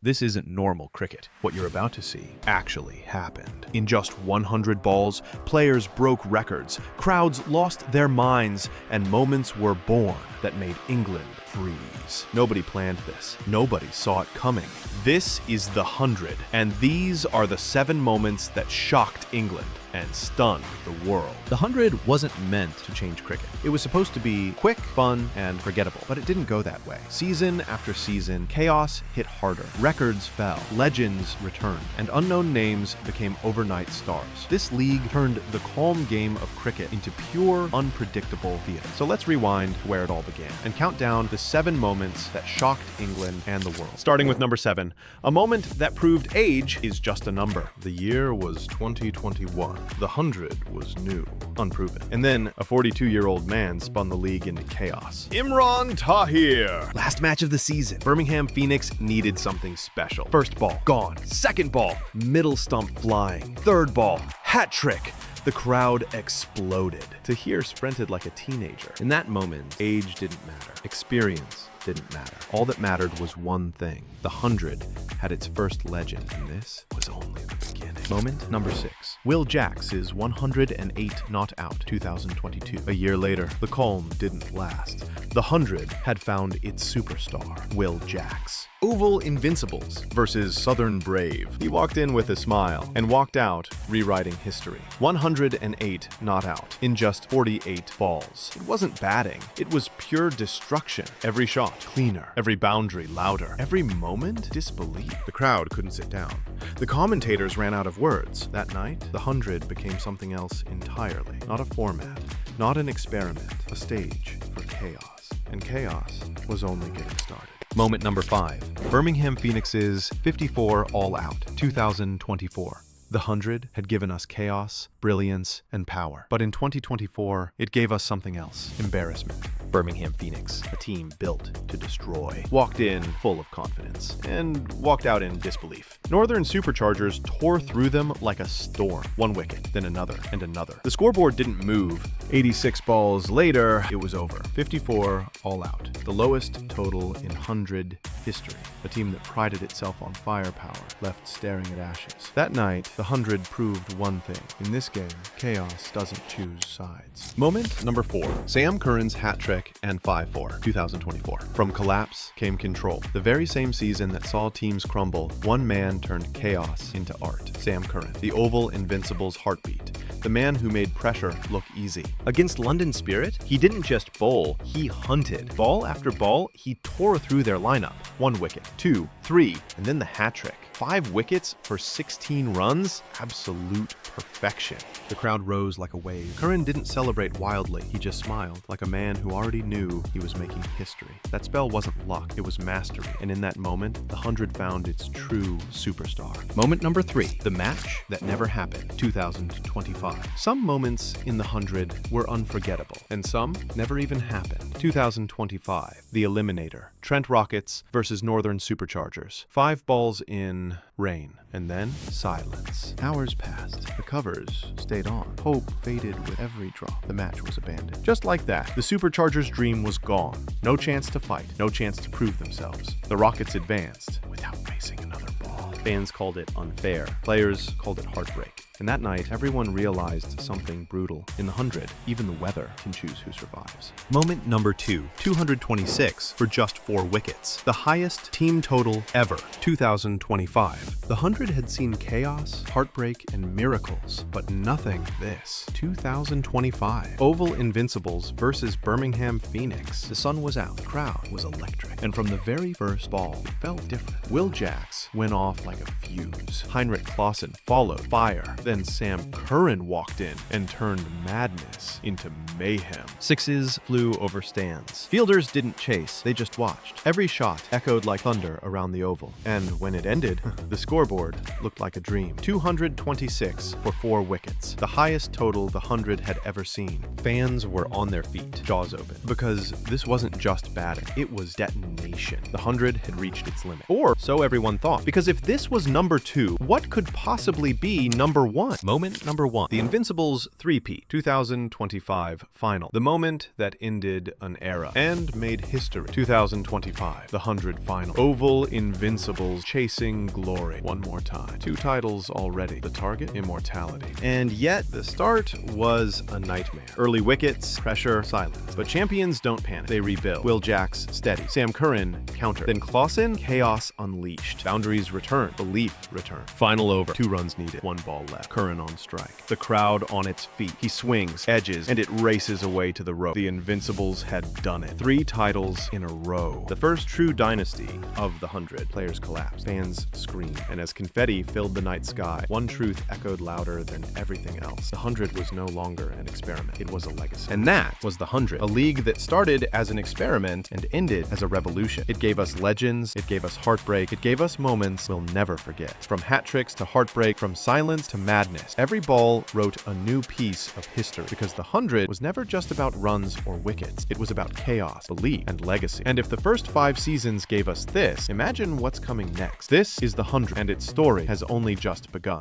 This isn't normal cricket. What you're about to see actually happened. In just 100 balls, players broke records, crowds lost their minds, and moments were born that made England freeze. Nobody planned this. Nobody saw it coming. This is the 100, and these are the 7 moments that shocked England and stunned the world. The 100 wasn't meant to change cricket. It was supposed to be quick, fun, and forgettable, but it didn't go that way. Season after season, chaos hit harder. Records fell, legends returned, and unknown names became overnight stars. This league turned the calm game of cricket into pure, unpredictable theater. So let's rewind to where it all began and count down the 7 moments that shocked England and the world. Starting with number 7, a moment that proved age is just a number. The year was 2021. The 100 was new, unproven. And then a 42-year-old man spun the league into chaos. Imran Tahir. Last match of the season, Birmingham Phoenix needed something special. First ball, gone. Second ball, middle stump flying. Third ball, hat trick. The crowd exploded. Tahir sprinted like a teenager. In that moment, age didn't matter. Experience didn't matter. All that mattered was one thing. The 100 had its first legend, and this was only the beginning. Moment number 6. Will Jacks is 108 not out, 2022. A year later, the calm didn't last. The 100 had found its superstar, Will Jacks. Oval Invincibles versus Southern Brave. He walked in with a smile and walked out rewriting history. 108 not out in just 48 balls. It wasn't batting, it was pure destruction. Every shot cleaner, every boundary louder, every moment disbelief. The crowd couldn't sit down. The commentators ran out of words. That night, the 100 became something else entirely. Not a format, not an experiment, a stage for chaos. And chaos was only getting started. Moment number 5. Birmingham Phoenix's 54 all out, 2024. The 100 had given us chaos, brilliance, and power. But in 2024, it gave us something else. Embarrassment. Birmingham Phoenix, a team built to destroy, walked in full of confidence and walked out in disbelief. Northern Superchargers tore through them like a storm. One wicket, then another, and another. The scoreboard didn't move. 86 balls later, it was over. 54 all out. The lowest total in 100 history. A team that prided itself on firepower, left staring at ashes. That night, the 100 proved one thing. In this game, chaos doesn't choose sides. Moment number 4. Sam Curran's hat trick and 5-4, 2024. From collapse came control. The very same season that saw teams crumble, one man turned chaos into art. Sam Curran, the Oval Invincibles heartbeat. The man who made pressure look easy. Against London Spirit, he didn't just bowl, he hunted. Ball after ball, he tore through their lineup. 1 wicket, 2, 3, and then the hat trick. 5 wickets for 16 runs? Absolute perfection. The crowd rose like a wave. Curran didn't celebrate wildly. He just smiled, like a man who already knew he was making history. That spell wasn't luck, it was mastery. And in that moment, the 100 found its true superstar. Moment number 3. The match that never happened, 2025. Some moments in the 100 were unforgettable, and some never even happened. 2025. The Eliminator. Trent Rockets versus Northern Superchargers. 5 balls in rain, and then silence. Hours passed. The covers stayed on. Hope faded with every drop. The match was abandoned. Just like that, the Superchargers' dream was gone. No chance to fight, no chance to prove themselves. The Rockets advanced without facing another ball. Fans called it unfair. Players called it heartbreak. And that night, everyone realized something brutal. In the 100, even the weather can choose who survives. Moment number 2, 226 for just 4 wickets. The highest team total ever, 2025. The 100 had seen chaos, heartbreak, and miracles, but nothing this. 2025. Oval Invincibles versus Birmingham Phoenix. The sun was out, the crowd was electric, and from the very first ball, it felt different. Will Jacks went off like a fuse. Heinrich Clausen followed, fire. Then Sam Curran walked in and turned madness into mayhem. 6s flew over stands. Fielders didn't chase, they just watched. Every shot echoed like thunder around the oval. And when it ended, the scoreboard looked like a dream. 226 for 4 wickets, the highest total the 100 had ever seen. Fans were on their feet, jaws open, because this wasn't just batting, it was detonation. The 100 had reached its limit. Or so everyone thought, because if this was number 2, what could possibly be number 1? one. Moment number one. The Invincibles 3P 2025 final. The moment that ended an era and made history. 2025, the 100 final. Oval Invincibles chasing glory. One more time. 2 titles already. The target, immortality. And yet, the start was a nightmare. Early wickets, pressure, silence. But champions don't panic. They rebuild. Will Jacks steady. Sam Curran counter. Then Clausen, chaos unleashed. Boundaries return. Belief return. Final over. 2 runs needed. 1 ball left. Curran on strike. The crowd on its feet. He swings, edges, and it races away to the rope. The Invincibles had done it. 3 titles in a row. The first true dynasty of the 100. Players collapsed. Fans screamed. And as confetti filled the night sky, one truth echoed louder than everything else. The 100 was no longer an experiment. It was a legacy. And that was the 100. A league that started as an experiment and ended as a revolution. It gave us legends. It gave us heartbreak. It gave us moments we'll never forget. From hat tricks to heartbreak, from silence to madness, every ball wrote a new piece of history, because the 100 was never just about runs or wickets. It was about chaos, belief, and legacy. And if the first 5 seasons gave us this, imagine what's coming next. This is the 100, and its story has only just begun.